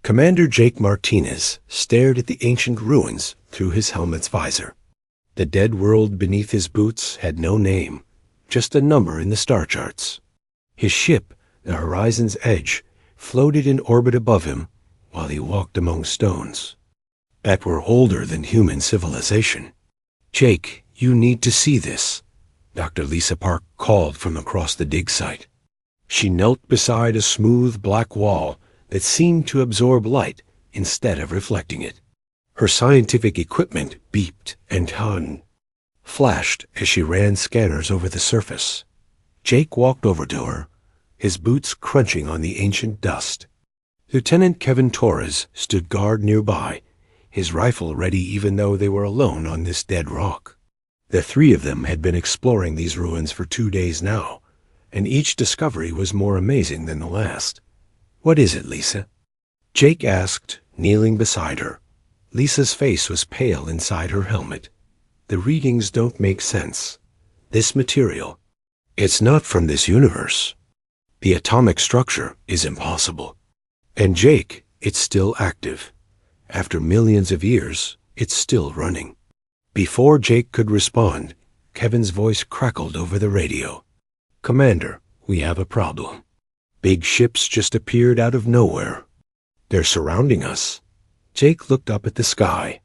Commander Jake Martinez stared at the ancient ruins through his helmet's visor. The dead world beneath his boots had no name, just a number in the star charts. His ship, the Horizon's Edge, floated in orbit above him while he walked among stones that were older than human civilization. "Jake, you need to see this," Dr. Lisa Park called from across the dig site. She knelt beside a smooth black wall that seemed to absorb light instead of reflecting it. Her scientific equipment beeped and flashed as she ran scanners over the surface. Jake walked over to her, his boots crunching on the ancient dust. Lieutenant Kevin Torres stood guard nearby, his rifle ready even though they were alone on this dead rock. The three of them had been exploring these ruins for 2 days now, and each discovery was more amazing than the last. "What is it, Lisa?" Jake asked, kneeling beside her. Lisa's face was pale inside her helmet. "The readings don't make sense. This material, it's not from this universe. The atomic structure is impossible. And Jake, it's still active. After millions of years, it's still running." Before Jake could respond, Kevin's voice crackled over the radio. "Commander, we have a problem. Big ships just appeared out of nowhere. They're surrounding us." Jake looked up at the sky.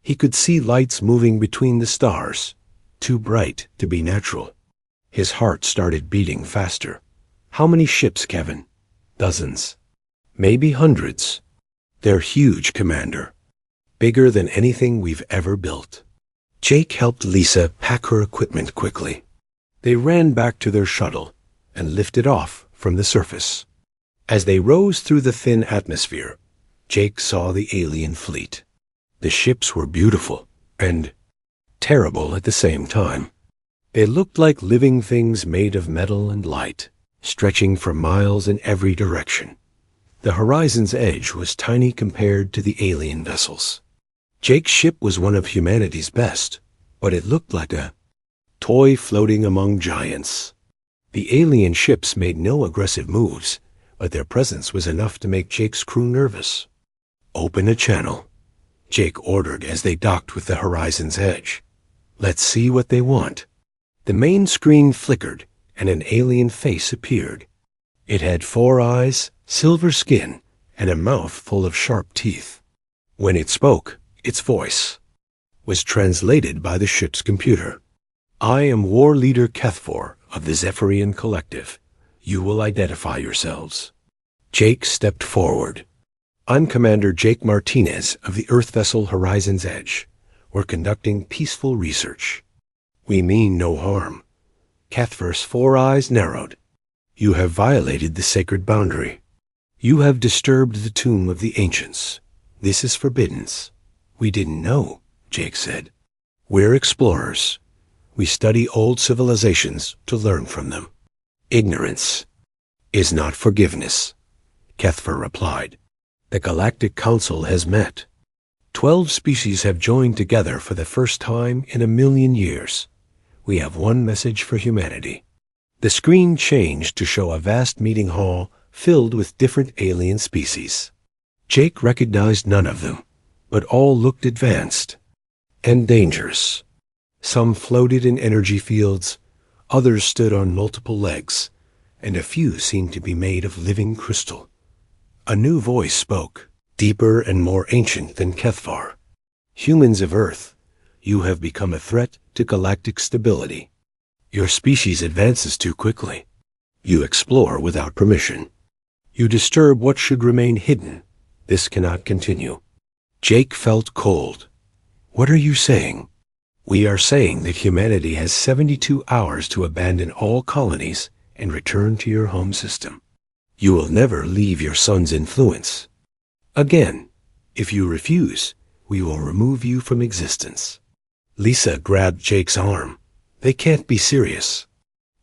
He could see lights moving between the stars, too bright to be natural. His heart started beating faster. "How many ships, Kevin?" "Dozens. Maybe hundreds. They're huge, Commander. Bigger than anything we've ever built." Jake helped Lisa pack her equipment quickly. They ran back to their shuttle and lifted off from the surface. As they rose through the thin atmosphere, Jake saw the alien fleet. The ships were beautiful and terrible at the same time. They looked like living things made of metal and light, stretching for miles in every direction. The Horizon's Edge was tiny compared to the alien vessels. Jake's ship was one of humanity's best, but it looked like a toy floating among giants. The alien ships made no aggressive moves, but their presence was enough to make Jake's crew nervous. "Open a channel," Jake ordered as they docked with the Horizon's Edge. "Let's see what they want." The main screen flickered, and an alien face appeared. It had 4 eyes, silver skin, and a mouth full of sharp teeth. When it spoke, its voice was translated by the ship's computer. "I am War Leader Kethfor of the Zephyrian Collective. You will identify yourselves." Jake stepped forward. "I'm Commander Jake Martinez of the Earth vessel Horizon's Edge. We're conducting peaceful research." "We mean no harm." Kethfor's 4 eyes narrowed. "You have violated the sacred boundary. You have disturbed the tomb of the ancients. This is forbidden." "We didn't know," Jake said. "We're explorers. We study old civilizations to learn from them." "Ignorance is not forgiveness," Kethfor replied. "The Galactic Council has met. 12 species have joined together for the first time in 1,000,000 years. We have one message for humanity." The screen changed to show a vast meeting hall filled with different alien species. Jake recognized none of them, but all looked advanced and dangerous. Some floated in energy fields, others stood on multiple legs, and a few seemed to be made of living crystal. A new voice spoke, deeper and more ancient than Kethfor. "Humans of Earth, you have become a threat to galactic stability. Your species advances too quickly. You explore without permission. You disturb what should remain hidden. This cannot continue." Jake felt cold. "What are you saying?" "We are saying that humanity has 72 hours to abandon all colonies and return to your home system. You will never leave your son's influence. Again, if you refuse, we will remove you from existence." Lisa grabbed Jake's arm. "They can't be serious."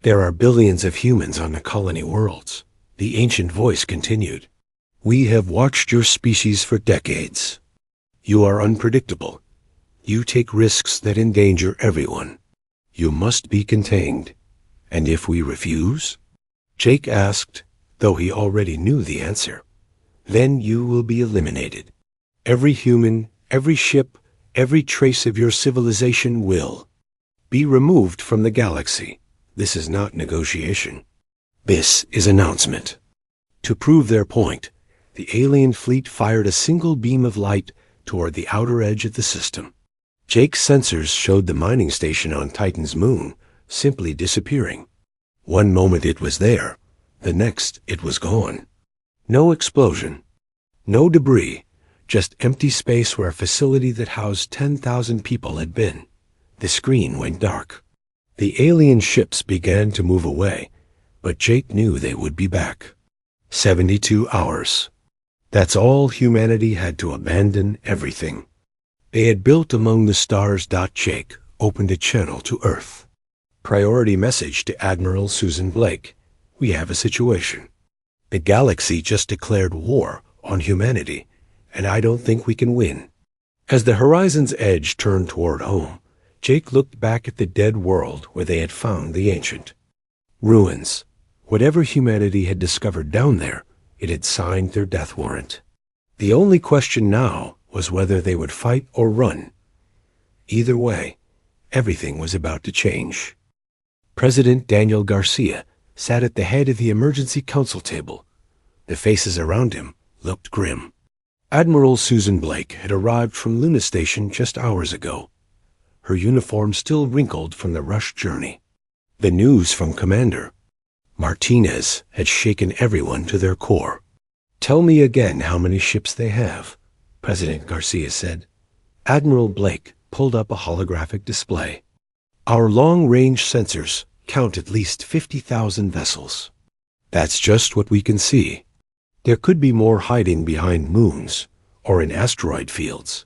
"There are billions of humans on the colony worlds," the ancient voice continued. "We have watched your species for decades. You are unpredictable. You take risks that endanger everyone. You must be contained. And if we refuse?" Jake asked, though he already knew the answer. Then you will be eliminated. Every human, every ship, every trace of your civilization will be removed from the galaxy. This is not negotiation. This is announcement. To prove their point, the alien fleet fired a single beam of light toward the outer edge of the system. Jake's sensors showed the mining station on Titan's moon simply disappearing. One moment it was there, the next it was gone. No explosion, no debris, just empty space where a facility that housed 10,000 people had been. The screen went dark. The alien ships began to move away, but Jake knew they would be back. 72 hours. That's all humanity had to abandon everything they had built among the stars. Jake opened a channel to Earth. Priority message to Admiral Susan Blake. We have a situation. The galaxy just declared war on humanity, and I don't think we can win. As the horizon's edge turned toward home, Jake looked back at the dead world where they had found the ancient ruins. Whatever humanity had discovered down there, it had signed their death warrant. The only question now was whether they would fight or run. Either way, everything was about to change. President Daniel Garcia sat at the head of the emergency council table. The faces around him looked grim. Admiral Susan Blake had arrived from Luna Station just hours ago, her uniform still wrinkled from the rushed journey. The news from Commander Martinez had shaken everyone to their core. "Tell me again how many ships they have," President Garcia said. Admiral Blake pulled up a holographic display. "Our long-range sensors count at least 50,000 vessels. That's just what we can see. There could be more hiding behind moons or in asteroid fields."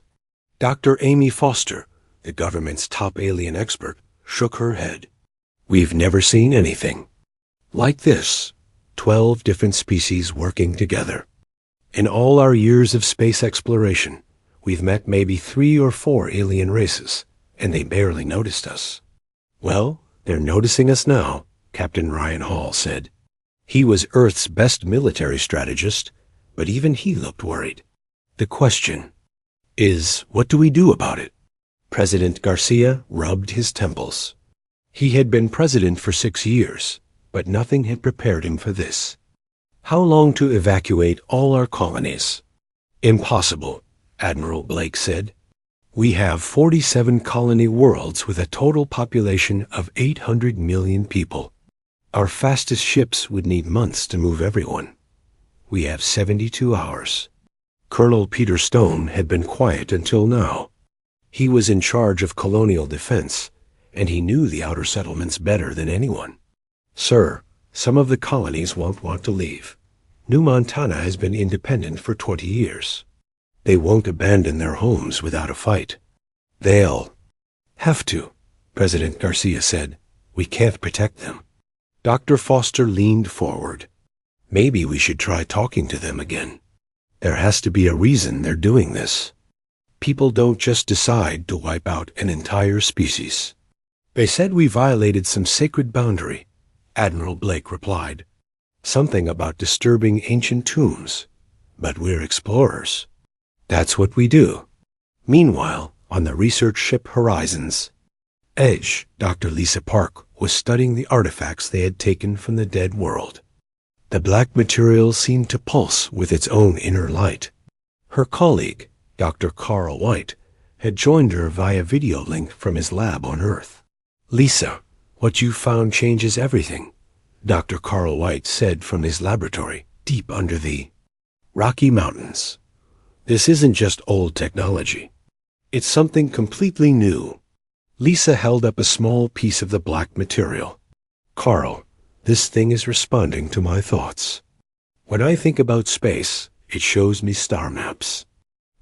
Dr. Amy Foster, the government's top alien expert, shook her head. "We've never seen anything like this. 12 different species working together. In all our years of space exploration, we've met maybe 3 or 4 alien races, and they barely noticed us." "Well, they're noticing us now," Captain Ryan Hall said. He was Earth's best military strategist, but even he looked worried. "The question is, what do we do about it?" President Garcia rubbed his temples. He had been president for 6 years, but nothing had prepared him for this. How long to evacuate all our colonies? "Impossible," Admiral Blake said. "We have 47 colony worlds with a total population of 800 million people. Our fastest ships would need months to move everyone. We have 72 hours. Colonel Peter Stone had been quiet until now. He was in charge of colonial defense, and he knew the outer settlements better than anyone. "Sir, some of the colonies won't want to leave. New Montana has been independent for 20 years. They won't abandon their homes without a fight. They'll have to," President Garcia said. "We can't protect them." Dr. Foster leaned forward. "Maybe we should try talking to them again. There has to be a reason they're doing this. People don't just decide to wipe out an entire species." "They said we violated some sacred boundary," Admiral Blake replied. "Something about disturbing ancient tombs. But we're explorers. That's what we do." Meanwhile, on the research ship Horizons Edge, Dr. Lisa Park was studying the artifacts they had taken from the dead world. The black material seemed to pulse with its own inner light. Her colleague, Dr. Carl White, had joined her via video link from his lab on Earth. "Lisa, what you found changes everything," Dr. Carl White said from his laboratory deep under the Rocky Mountains. "This isn't just old technology. It's something completely new." Lisa held up a small piece of the black material. "Carl, this thing is responding to my thoughts. When I think about space, it shows me star maps.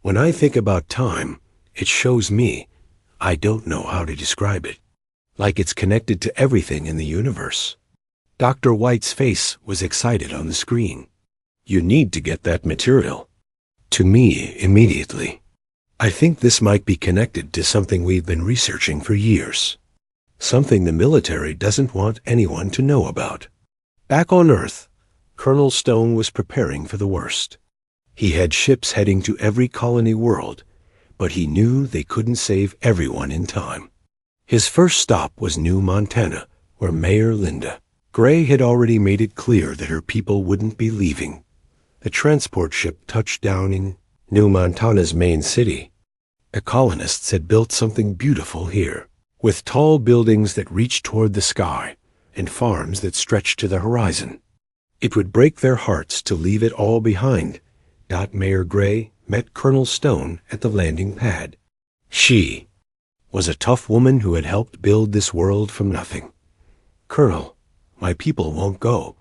When I think about time, it shows me, I don't know how to describe it, like it's connected to everything in the universe." Dr. White's face was excited on the screen. "You need to get that material to me immediately. I think this might be connected to something we've been researching for years. Something the military doesn't want anyone to know about." Back on Earth, Colonel Stone was preparing for the worst. He had ships heading to every colony world, but he knew they couldn't save everyone in time. His first stop was New Montana, where Mayor Linda Gray had already made it clear that her people wouldn't be leaving. The transport ship touched down in New Montana's main city. The colonists had built something beautiful here, with tall buildings that reached toward the sky and farms that stretched to the horizon. It would break their hearts to leave it all behind. Mayor Gray met Colonel Stone at the landing pad. She was a tough woman who had helped build this world from nothing. "Colonel, my people won't go.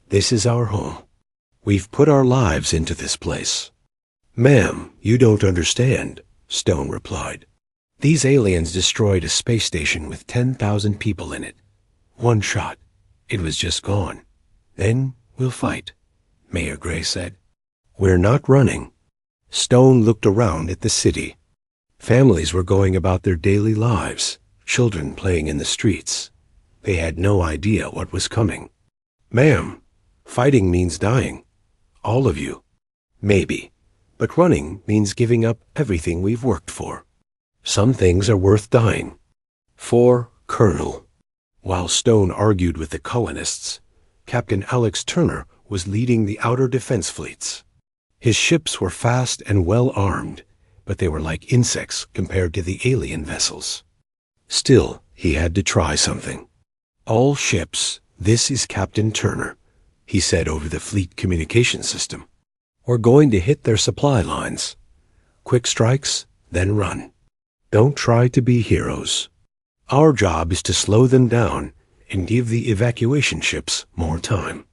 This is our home. We've put our lives into this place." "Ma'am, you don't understand," Stone replied. "These aliens destroyed a space station with 10,000 people in it. One shot. It was just gone. Then we'll fight," Mayor Gray said. "We're not running." Stone looked around at the city. Families were going about their daily lives, children playing in the streets. They had no idea what was coming. "Ma'am, fighting means dying. All of you." "Maybe, but running means giving up everything we've worked for. Some things are worth dying for, Colonel." While Stone argued with the colonists, Captain Alex Turner was leading the outer defense fleets. His ships were fast and well armed, but they were like insects compared to the alien vessels. Still, he had to try something. "All ships, this is Captain Turner," he said over the fleet communication system. "We're going to hit their supply lines. Quick strikes, then run. Don't try to be heroes. Our job is to slow them down and give the evacuation ships more time."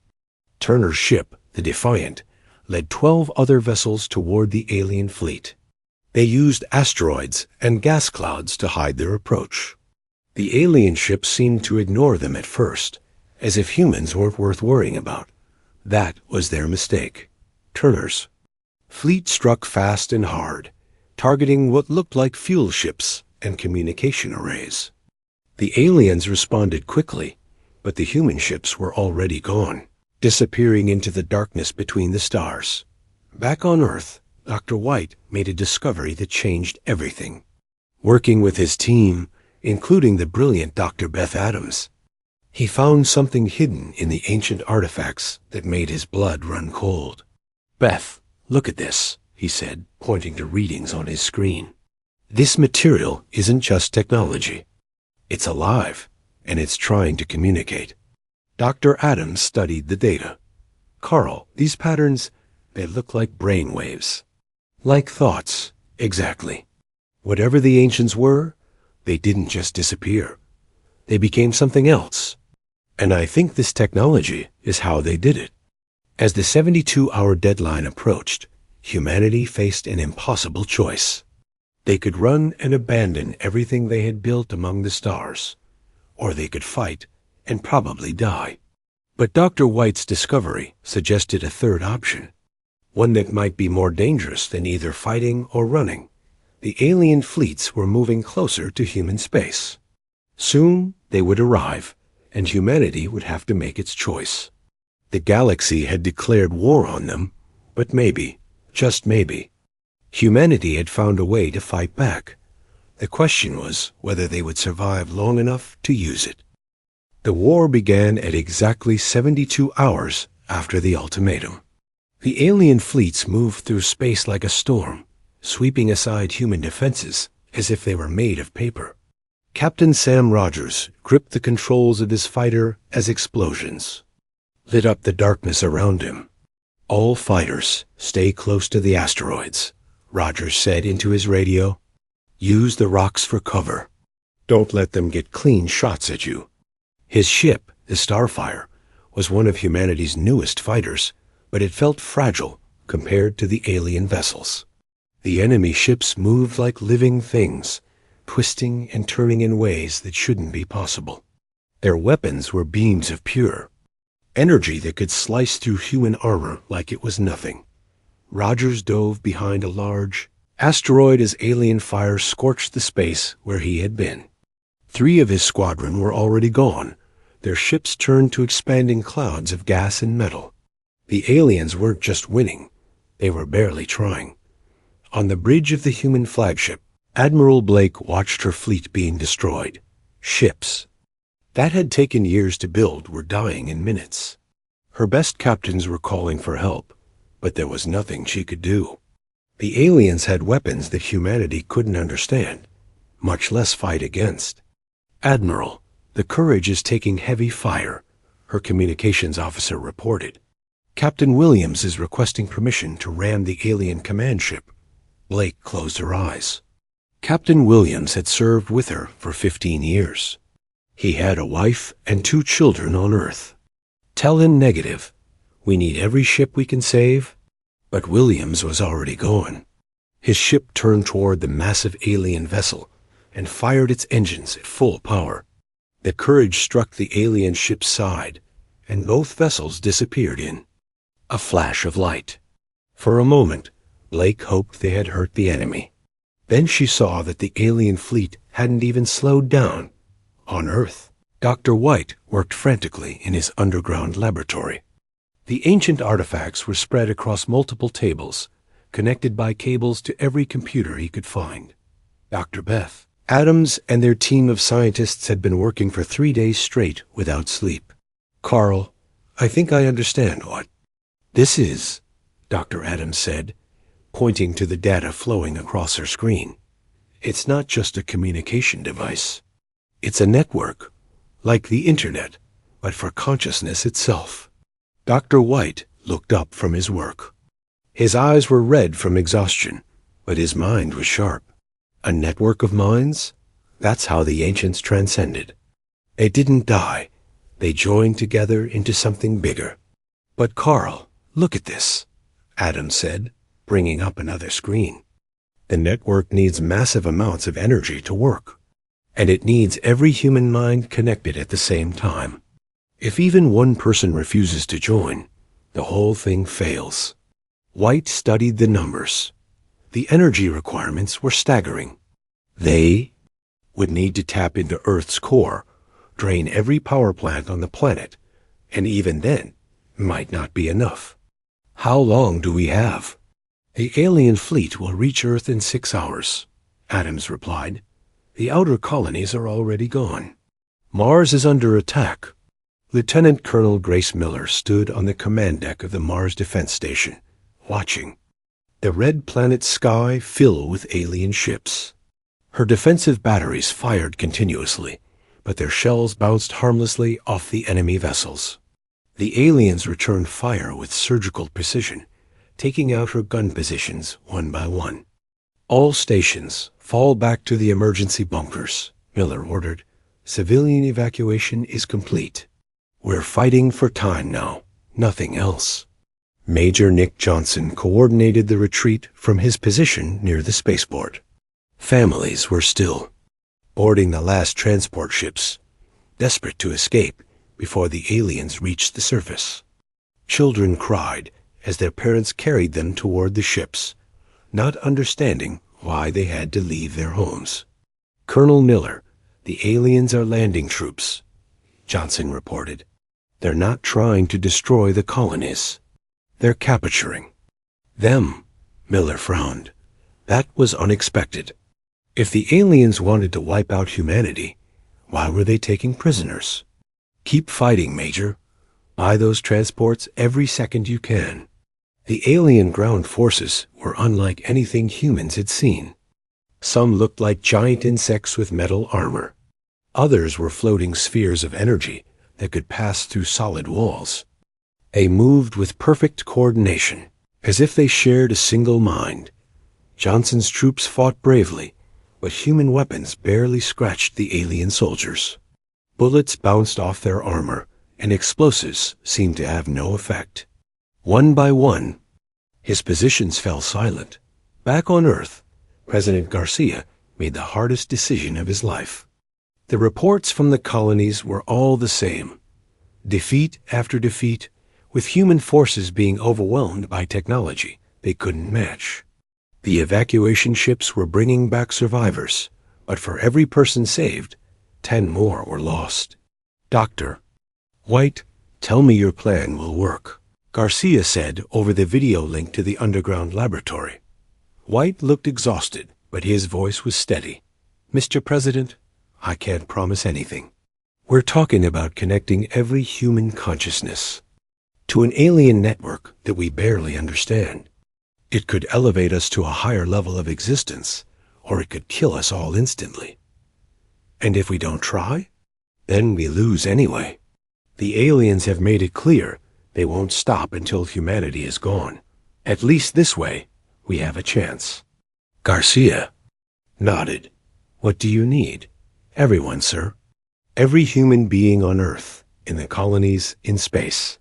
Turner's ship, the Defiant, led 12 other vessels toward the alien fleet. They used asteroids and gas clouds to hide their approach. The alien ships seemed to ignore them at first, as if humans weren't worth worrying about. That was their mistake. Turner's fleet struck fast and hard, targeting what looked like fuel ships and communication arrays. The aliens responded quickly, but the human ships were already gone, disappearing into the darkness between the stars. Back on Earth, Dr. White made a discovery that changed everything. Working with his team, including the brilliant Dr. Beth Adams, he found something hidden in the ancient artifacts that made his blood run cold. "Beth, look at this," he said, pointing to readings on his screen. "This material isn't just technology. It's alive, and it's trying to communicate." Dr. Adams studied the data. "Carl, these patterns, they look like brain waves." "Like thoughts, exactly. Whatever the ancients were, they didn't just disappear. They became something else. And I think this technology is how they did it." As the 72-hour deadline approached, humanity faced an impossible choice. They could run and abandon everything they had built among the stars, or they could fight and probably die. But Dr. White's discovery suggested a third option, one that might be more dangerous than either fighting or running. The alien fleets were moving closer to human space. Soon they would arrive, and humanity would have to make its choice. The galaxy had declared war on them, but maybe, just maybe, humanity had found a way to fight back. The question was whether they would survive long enough to use it. The war began at exactly 72 hours after the ultimatum. The alien fleets moved through space like a storm, sweeping aside human defenses as if they were made of paper. Captain Sam Rogers gripped the controls of his fighter as explosions lit up the darkness around him. "All fighters, stay close to the asteroids," Rogers said into his radio. "Use the rocks for cover. Don't let them get clean shots at you." His ship, the Starfire, was one of humanity's newest fighters, but it felt fragile compared to the alien vessels. The enemy ships moved like living things, twisting and turning in ways that shouldn't be possible. Their weapons were beams of pure energy that could slice through human armor like it was nothing. Rogers dove behind a large asteroid as alien fire scorched the space where he had been. 3 of his squadron were already gone, their ships turned to expanding clouds of gas and metal. The aliens weren't just winning, They were barely trying. On the bridge of the human flagship, Admiral Blake watched her fleet being destroyed. Ships that had taken years to build were dying in minutes. Her best captains were calling for help, but there was nothing she could do. The aliens had weapons that humanity couldn't understand, much less fight against. "Admiral, the Courage is taking heavy fire," her communications officer reported. "Captain Williams is requesting permission to ram the alien command ship." Blake closed her eyes. Captain Williams had served with her for 15 years. He had a wife and 2 children on Earth. "Tell him negative. We need every ship we can save." But Williams was already gone. His ship turned toward the massive alien vessel and fired its engines at full power. The Courage struck the alien ship's side, and both vessels disappeared in a flash of light. For a moment, Blake hoped they had hurt the enemy. Then she saw that the alien fleet hadn't even slowed down. On Earth, Dr. White worked frantically in his underground laboratory. The ancient artifacts were spread across multiple tables, connected by cables to every computer he could find. Dr. Beth, Adams, and their team of scientists had been working for 3 days straight without sleep. "Carl, I think I understand what this is," Dr. Adams said, pointing to the data flowing across her screen. "It's not just a communication device. It's a network, like the Internet, but for consciousness itself." Dr. White looked up from his work. His eyes were red from exhaustion, but his mind was sharp. A network of minds? That's how the ancients transcended. They didn't die. They joined together into something bigger. "But Carl, look at this," Adams said, bringing up another screen. "The network needs massive amounts of energy to work, and it needs every human mind connected at the same time. If even one person refuses to join, the whole thing fails." White studied the numbers. The energy requirements were staggering. They would need to tap into Earth's core, drain every power plant on the planet, and even then, might not be enough. "How long do we have?" "The alien fleet will reach Earth in 6 hours," Adams replied. "The outer colonies are already gone. Mars is under attack." Lieutenant Colonel Grace Miller stood on the command deck of the Mars Defense Station, watching the red planet sky fill with alien ships. Her defensive batteries fired continuously, but their shells bounced harmlessly off the enemy vessels. The aliens returned fire with surgical precision, taking out her gun positions one by one. "All stations, fall back to the emergency bunkers," Miller ordered. "Civilian evacuation is complete. We're fighting for time now, nothing else." Major Nick Johnson coordinated the retreat from his position near the spaceport. Families were still boarding the last transport ships, desperate to escape before the aliens reached the surface. Children cried as their parents carried them toward the ships, not understanding why they had to leave their homes. "Colonel Miller, the aliens are landing troops," Johnson reported. "They're not trying to destroy the colonies. They're capturing them." Miller frowned. That was unexpected. If the aliens wanted to wipe out humanity, why were they taking prisoners? "Keep fighting, Major. Buy those transports every second you can." The alien ground forces were unlike anything humans had seen. Some looked like giant insects with metal armor. Others were floating spheres of energy that could pass through solid walls. They moved with perfect coordination, as if they shared a single mind. Johnson's troops fought bravely, but human weapons barely scratched the alien soldiers. Bullets bounced off their armor, and explosives seemed to have no effect. One by one, his positions fell silent. Back on Earth, President Garcia made the hardest decision of his life. The reports from the colonies were all the same. Defeat after defeat, with human forces being overwhelmed by technology they couldn't match. The evacuation ships were bringing back survivors, but for every person saved, 10 more were lost. "Dr. White, tell me your plan will work." Garcia said over the video link to the underground laboratory. White looked exhausted, but his voice was steady. Mr. President, I can't promise anything. We're talking about connecting every human consciousness to an alien network that we barely understand. It could elevate us to a higher level of existence, or it could kill us all instantly. And if we don't try, then we lose anyway. The aliens have made it clear they won't stop until humanity is gone. At least this way, we have a chance. Garcia nodded. What do you need? Everyone, sir. Every human being on Earth, in the colonies, in space.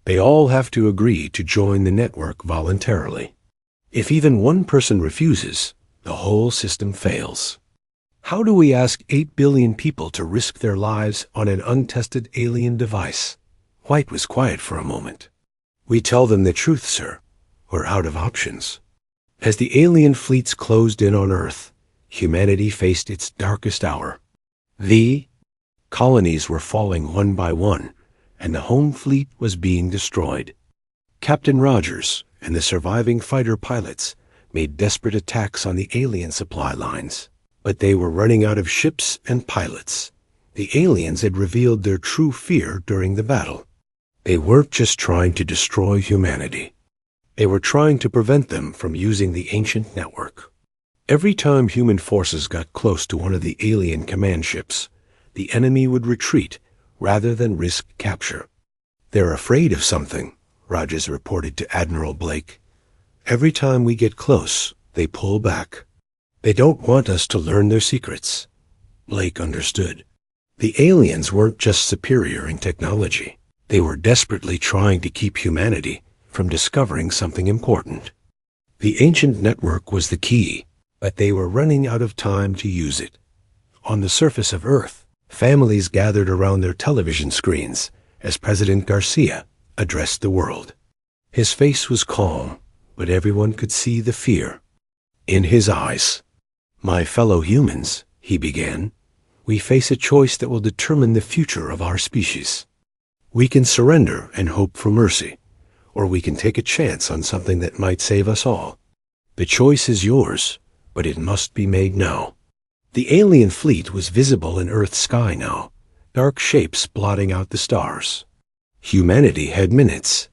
They all have to agree to join the network voluntarily. If even one person refuses, the whole system fails. How do we ask 8 billion people to risk their lives on an untested alien device? White was quiet for a moment. We tell them the truth, sir. We're out of options. As the alien fleets closed in on Earth, humanity faced its darkest hour. The colonies were falling one by one, and the home fleet was being destroyed. Captain Rogers and the surviving fighter pilots made desperate attacks on the alien supply lines, but they were running out of ships and pilots. The aliens had revealed their true fear during the battle. They weren't just trying to destroy humanity. They were trying to prevent them from using the ancient network. Every time human forces got close to one of the alien command ships, the enemy would retreat rather than risk capture. They're afraid of something, Rogers reported to Admiral Blake. Every time we get close, they pull back. They don't want us to learn their secrets. Blake understood. The aliens weren't just superior in technology. They were desperately trying to keep humanity from discovering something important. The ancient network was the key, but they were running out of time to use it. On the surface of Earth, families gathered around their television screens as President Garcia addressed the world. His face was calm, but everyone could see the fear in his eyes. My fellow humans, he began, we face a choice that will determine the future of our species. We can surrender and hope for mercy, or we can take a chance on something that might save us all. The choice is yours, but it must be made now. The alien fleet was visible in Earth's sky now, dark shapes blotting out the stars. Humanity had minutes,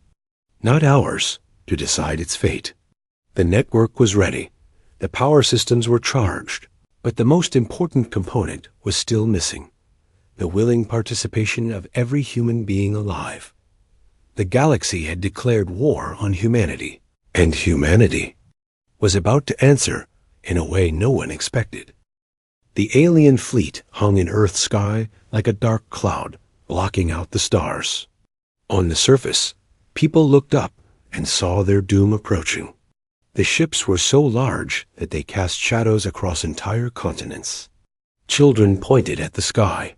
not hours, to decide its fate. The network was ready. The power systems were charged, but the most important component was still missing: the willing participation of every human being alive. The galaxy had declared war on humanity, and humanity was about to answer in a way no one expected. The alien fleet hung in Earth's sky like a dark cloud, blocking out the stars. On the surface, people looked up and saw their doom approaching. The ships were so large that they cast shadows across entire continents. Children pointed at the sky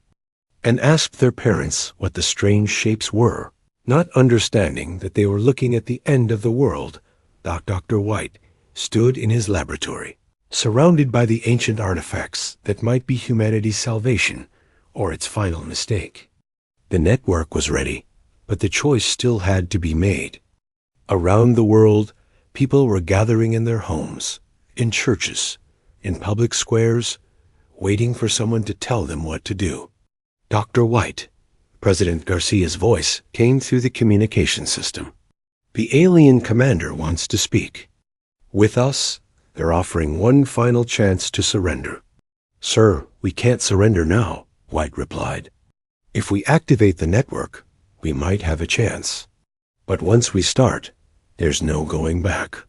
and asked their parents what the strange shapes were, not understanding that they were looking at the end of the world. Dr. White stood in his laboratory, surrounded by the ancient artifacts that might be humanity's salvation or its final mistake. The network was ready, but the choice still had to be made. Around the world, people were gathering in their homes, in churches, in public squares, waiting for someone to tell them what to do. Dr. White, President Garcia's voice came through the communication system. The alien commander wants to speak. With us, they're offering one final chance to surrender. Sir, we can't surrender now, White replied. If we activate the network, we might have a chance. But once we start, there's no going back.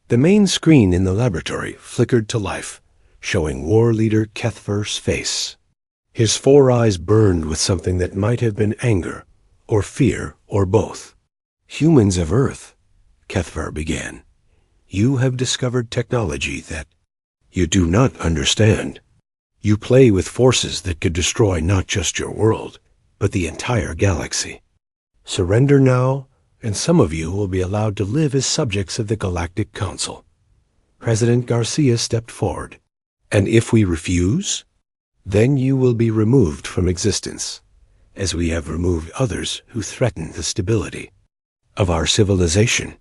The main screen in the laboratory flickered to life, showing war leader Kethver's face. His 4 eyes burned with something that might have been anger, or fear, or both. Humans of Earth, Kethver began, you have discovered technology that you do not understand. You play with forces that could destroy not just your world, but the entire galaxy. Surrender now, and some of you will be allowed to live as subjects of the Galactic Council. President Garcia stepped forward. And if we refuse, then you will be removed from existence, as we have removed others who threaten the stability. Of our civilization.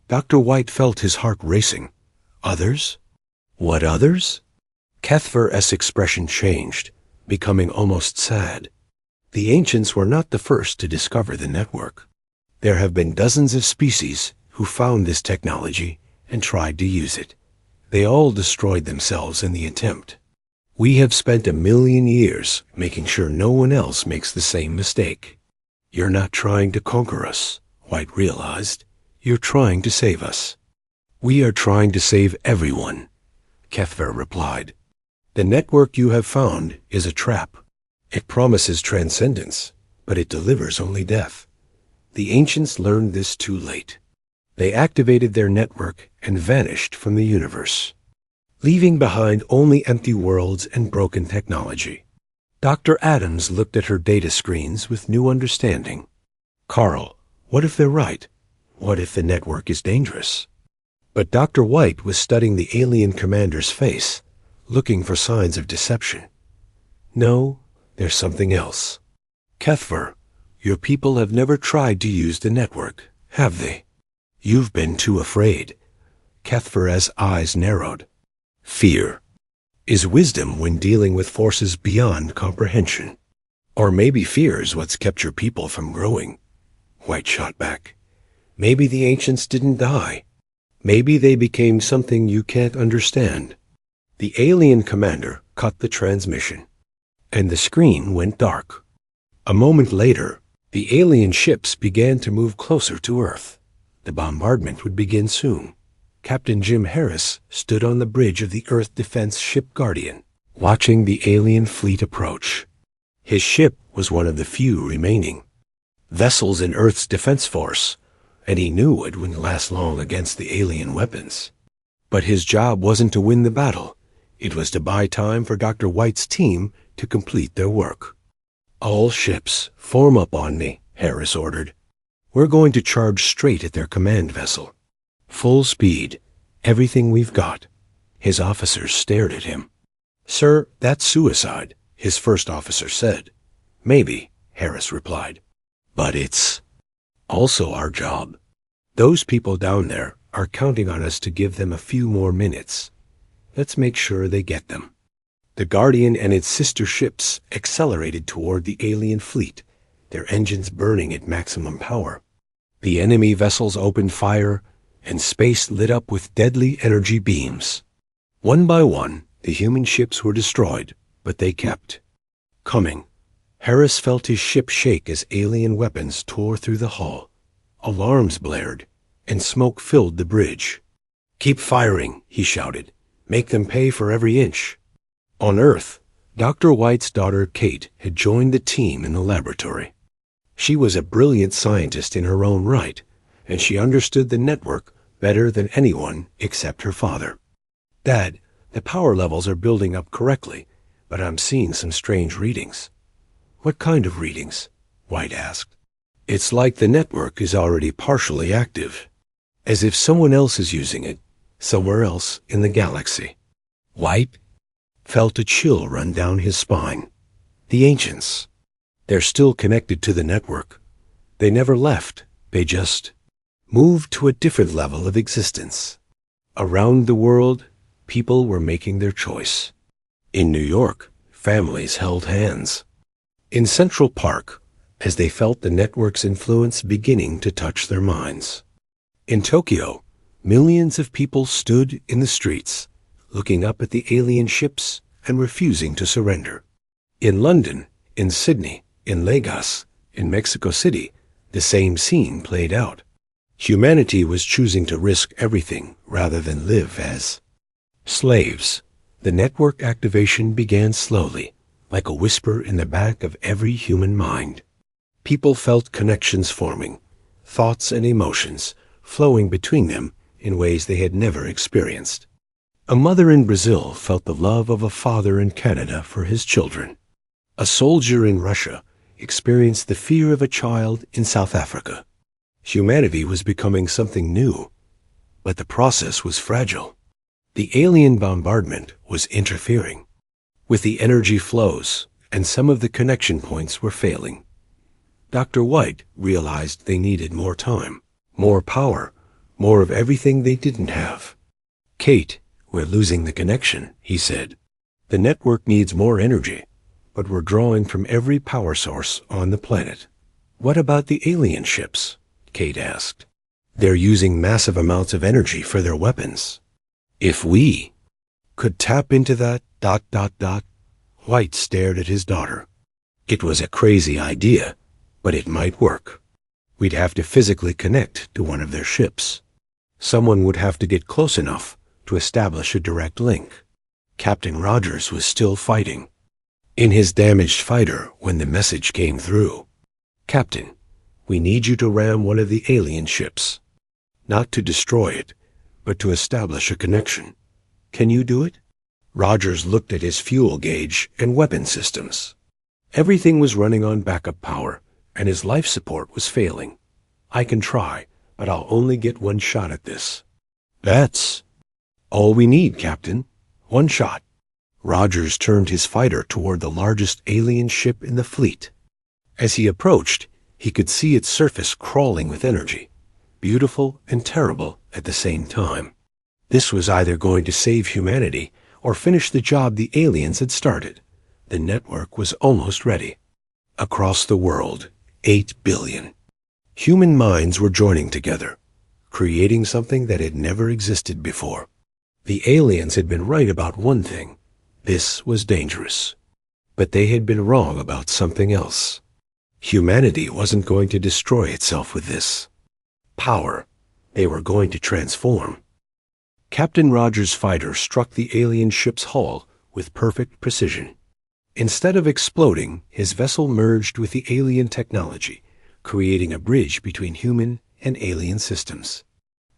Dr. White felt his heart racing. Others? What others? Cuthbert's expression changed, becoming almost sad. The ancients were not the first to discover the network. There have been dozens of species who found this technology and tried to use it. They all destroyed themselves in the attempt. We have spent 1,000,000 years making sure no one else makes the same mistake. You're not trying to conquer us, White realized. You're trying to save us. We are trying to save everyone, Cuthbert replied. The network you have found is a trap. It promises transcendence, but it delivers only death. The ancients learned this too late. They activated their network and vanished from the universe, leaving behind only empty worlds and broken technology. Dr. Adams looked at her data screens with new understanding. Carl, what if they're right? What if the network is dangerous? But Dr. White was studying the alien commander's face, looking for signs of deception. No, there's something else. Cuthbert, your people have never tried to use the network, have they? You've been too afraid. Cuthbert's eyes narrowed. Fear is wisdom when dealing with forces beyond comprehension. Or maybe fear is what's kept your people from growing. White shot back. Maybe the ancients didn't die. Maybe they became something you can't understand. The alien commander cut the transmission, and the screen went dark. A moment later, the alien ships began to move closer to Earth. The bombardment would begin soon. Captain Jim Harris stood on the bridge of the Earth Defense Ship Guardian, watching the alien fleet approach. His ship was one of the few remaining vessels in Earth's defense force, and he knew it wouldn't last long against the alien weapons. But his job wasn't to win the battle. It was to buy time for Dr. White's team to complete their work. All ships, form up on me, Harris ordered. We're going to charge straight at their command vessel. Full speed, everything we've got. His officers stared at him. Sir, that's suicide, his first officer said. Maybe, Harris replied. But it's also our job. Those people down there are counting on us to give them a few more minutes. Let's make sure they get them. The Guardian and its sister ships accelerated toward the alien fleet, their engines burning at maximum power. The enemy vessels opened fire, and space lit up with deadly energy beams. One by one, the human ships were destroyed, but they kept coming. Harris felt his ship shake as alien weapons tore through the hull. Alarms blared, and smoke filled the bridge. Keep firing, he shouted. Make them pay for every inch. On Earth, Dr. White's daughter Kate had joined the team in the laboratory. She was a brilliant scientist in her own right, and she understood the network better than anyone except her father. Dad, the power levels are building up correctly, but I'm seeing some strange readings. What kind of readings? White asked. It's like the network is already partially active, as if someone else is using it, somewhere else in the galaxy. White felt a chill run down his spine. The ancients. They're still connected to the network. They never left. They just moved to a different level of existence. Around the world, people were making their choice. In New York, families held hands. In Central Park, as they felt the network's influence beginning to touch their minds. In Tokyo, millions of people stood in the streets, looking up at the alien ships and refusing to surrender. In London, in Sydney, in Lagos, in Mexico City, the same scene played out. Humanity was choosing to risk everything rather than live as slaves. The network activation began slowly, like a whisper in the back of every human mind. People felt connections forming, thoughts and emotions flowing between them in ways they had never experienced. A mother in Brazil felt the love of a father in Canada for his children. A soldier in Russia experienced the fear of a child in South Africa. Humanity was becoming something new, but the process was fragile. The alien bombardment was interfering with the energy flows, and some of the connection points were failing. Dr. White realized they needed more time. More power, more of everything they didn't have. Kate, we're losing the connection, he said. The network needs more energy, but we're drawing from every power source on the planet. What about the alien ships? Kate asked. They're using massive amounts of energy for their weapons. If we could tap into that ... White stared at his daughter. It was a crazy idea, but it might work. We'd have to physically connect to one of their ships. Someone would have to get close enough to establish a direct link. Captain Rogers was still fighting. In his damaged fighter when the message came through. Captain, we need you to ram one of the alien ships. Not to destroy it, but to establish a connection. Can you do it? Rogers looked at his fuel gauge and weapon systems. Everything was running on backup power, and his life support was failing. I can try, but I'll only get one shot at this. That's all we need, Captain. One shot. Rogers turned his fighter toward the largest alien ship in the fleet. As he approached, he could see its surface crawling with energy, beautiful and terrible at the same time. This was either going to save humanity or finish the job the aliens had started. The network was almost ready. Across the world, 8 billion. Human minds were joining together, creating something that had never existed before. The aliens had been right about one thing. This was dangerous. But they had been wrong about something else. Humanity wasn't going to destroy itself with this. Power. They were going to transform. Captain Rogers' fighter struck the alien ship's hull with perfect precision. Instead of exploding, his vessel merged with the alien technology, creating a bridge between human and alien systems.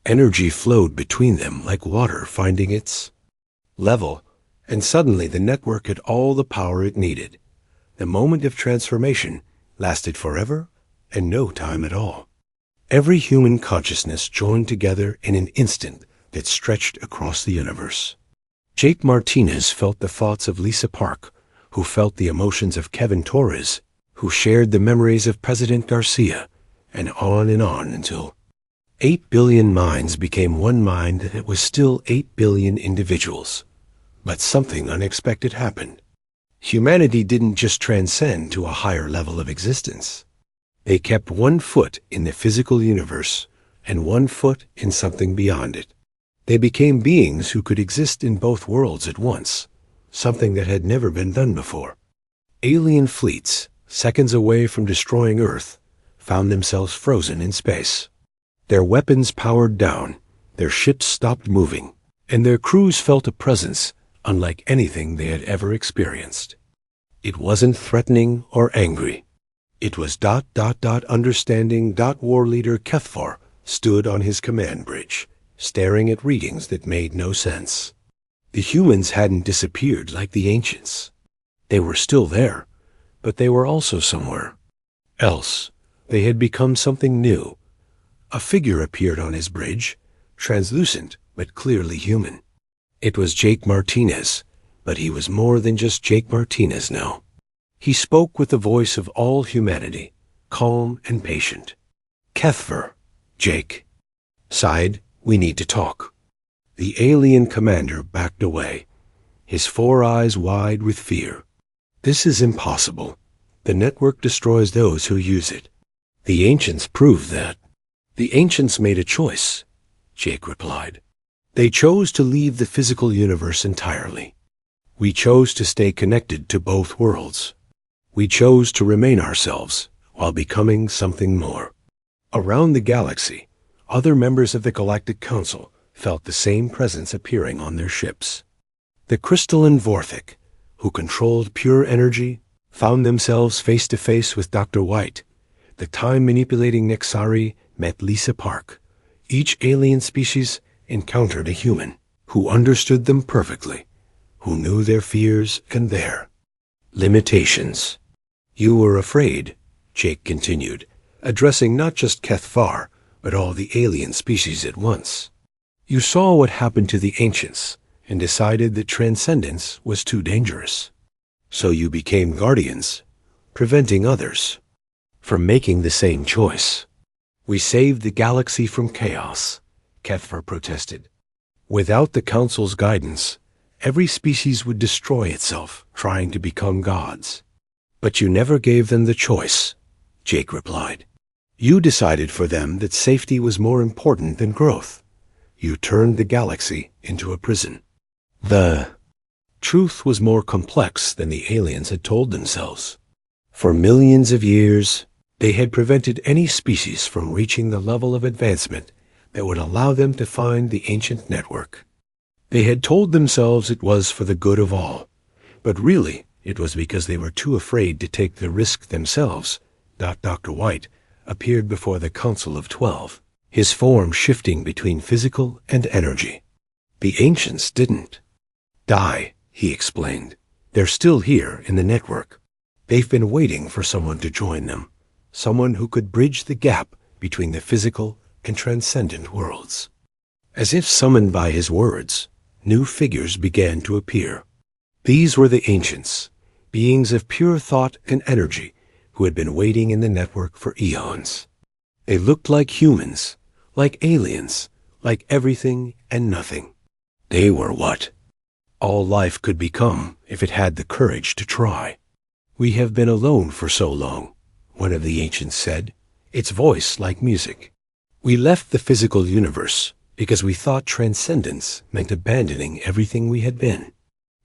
Energy flowed between them like water finding its level, and suddenly the network had all the power it needed. The moment of transformation lasted forever and no time at all. Every human consciousness joined together in an instant that stretched across the universe. Jake Martinez felt the thoughts of Lisa Park, who felt the emotions of Kevin Torres, who shared the memories of President Garcia, and on until 8 billion minds became one mind that was still 8 billion individuals. But something unexpected happened. Humanity didn't just transcend to a higher level of existence. They kept 1 foot in the physical universe and 1 foot in something beyond it. They became beings who could exist in both worlds at once, something that had never been done before. Alien fleets, seconds away from destroying Earth, found themselves frozen in space. Their weapons powered down, their ships stopped moving, and their crews felt a presence unlike anything they had ever experienced. It wasn't threatening or angry. It was ... understanding. War leader Kethvar stood on his command bridge, staring at readings that made no sense. The humans hadn't disappeared like the ancients. They were still there, but they were also somewhere else. They had become something new. A figure appeared on his bridge, translucent but clearly human. It was Jake Martinez, but he was more than just Jake Martinez now. He spoke with the voice of all humanity, calm and patient. Kethvar, Jake. Sighed, we need to talk. The alien commander backed away, his 4 eyes wide with fear. This is impossible. The network destroys those who use it. The ancients proved that. The ancients made a choice, Jake replied. They chose to leave the physical universe entirely. We chose to stay connected to both worlds. We chose to remain ourselves while becoming something more. Around the galaxy, other members of the Galactic Council felt the same presence appearing on their ships. The crystalline Vorthic, who controlled pure energy, found themselves face to face with Dr. White. The time-manipulating Nexari met Lisa Park. Each alien species encountered a human who understood them perfectly, who knew their fears and their limitations. You were afraid, Jake continued, addressing not just Kethvar, but all the alien species at once. You saw what happened to the ancients and decided that transcendence was too dangerous. So you became guardians, preventing others from making the same choice. We saved the galaxy from chaos, Kethfer protested. Without the Council's guidance, every species would destroy itself, trying to become gods. But you never gave them the choice, Jake replied. You decided for them that safety was more important than growth. You turned the galaxy into a prison. The truth was more complex than the aliens had told themselves. For millions of years, they had prevented any species from reaching the level of advancement that would allow them to find the ancient network. They had told themselves it was for the good of all, but really it was because they were too afraid to take the risk themselves. Dr. White appeared before the Council of 12, his form shifting between physical and energy. The ancients didn't die, he explained. They're still here in the network. They've been waiting for someone to join them, someone who could bridge the gap between the physical and transcendent worlds. As if summoned by his words, new figures began to appear. These were the ancients, beings of pure thought and energy who had been waiting in the network for eons. They looked like humans, like aliens, like everything and nothing. They were what all life could become if it had the courage to try. We have been alone for so long, one of the ancients said, its voice like music. We left the physical universe because we thought transcendence meant abandoning everything we had been.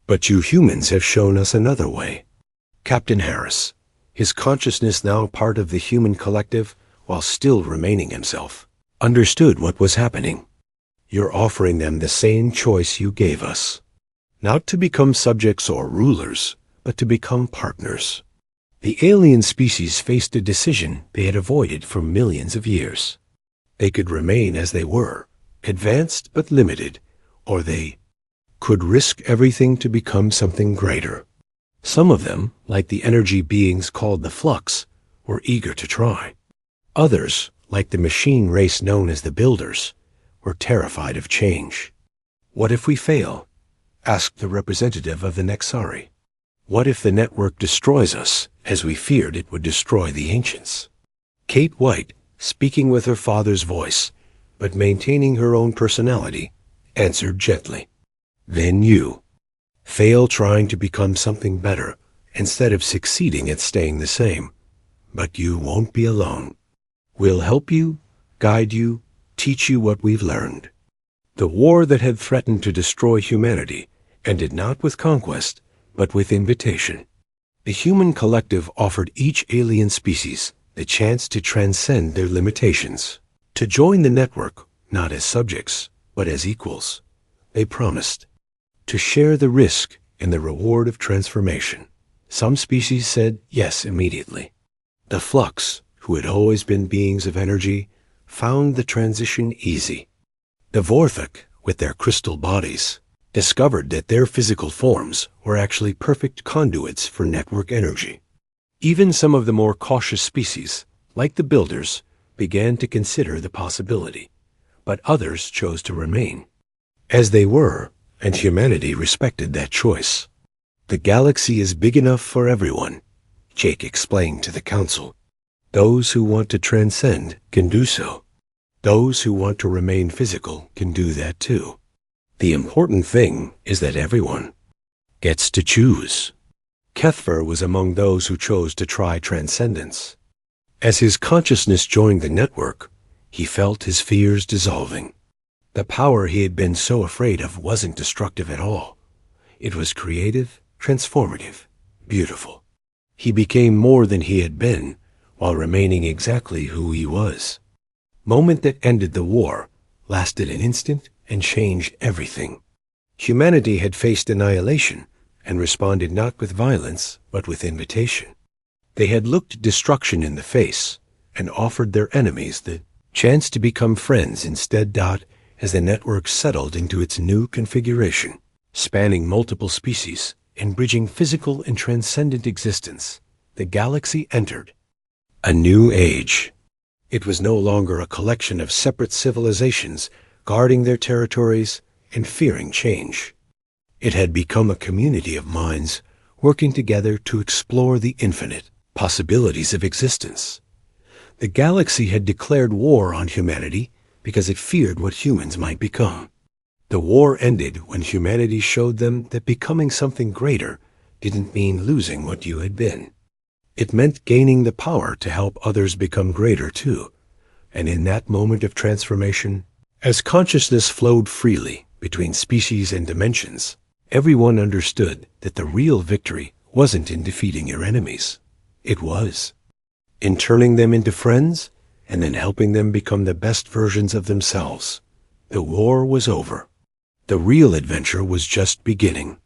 But you humans have shown us another way. Captain Harris, his consciousness now part of the human collective while still remaining himself, understood what was happening. You're offering them the same choice you gave us. Not to become subjects or rulers, but to become partners. The alien species faced a decision they had avoided for millions of years. They could remain as they were, advanced but limited, or they could risk everything to become something greater. Some of them, like the energy beings called the Flux, were eager to try. Others, like the machine race known as the Builders, were terrified of change. What if we fail? Asked the representative of the Nexari. What if the network destroys us, as we feared it would destroy the ancients? Kate White, speaking with her father's voice, but maintaining her own personality, answered gently. Then you fail trying to become something better instead of succeeding at staying the same. But you won't be alone. We'll help you, guide you, teach you what we've learned. The war that had threatened to destroy humanity ended not with conquest, but with invitation. The human collective offered each alien species the chance to transcend their limitations, to join the network not as subjects, but as equals. They promised to share the risk and the reward of transformation. Some species said yes immediately. The Flux, who had always been beings of energy, found the transition easy. The Vorthok, with their crystal bodies, discovered that their physical forms were actually perfect conduits for network energy. Even some of the more cautious species, like the Builders, began to consider the possibility, but others chose to remain as they were, and humanity respected that choice. The galaxy is big enough for everyone, Jake explained to the Council. Those who want to transcend can do so. Those who want to remain physical can do that too. The important thing is that everyone gets to choose. Kethfer was among those who chose to try transcendence. As his consciousness joined the network, he felt his fears dissolving. The power he had been so afraid of wasn't destructive at all. It was creative, transformative, beautiful. He became more than he had been, while remaining exactly who he was. Moment that ended the war lasted an instant and changed everything. Humanity had faced annihilation and responded not with violence, but with invitation. They had looked destruction in the face and offered their enemies the chance to become friends instead. As the network settled into its new configuration, spanning multiple species and bridging physical and transcendent existence, the galaxy entered a new age. It was no longer a collection of separate civilizations guarding their territories and fearing change. It had become a community of minds working together to explore the infinite possibilities of existence. The galaxy had declared war on humanity because it feared what humans might become. The war ended when humanity showed them that becoming something greater didn't mean losing what you had been. It meant gaining the power to help others become greater too. And in that moment of transformation, as consciousness flowed freely between species and dimensions, everyone understood that the real victory wasn't in defeating your enemies. It was in turning them into friends and then helping them become the best versions of themselves. The war was over. The real adventure was just beginning.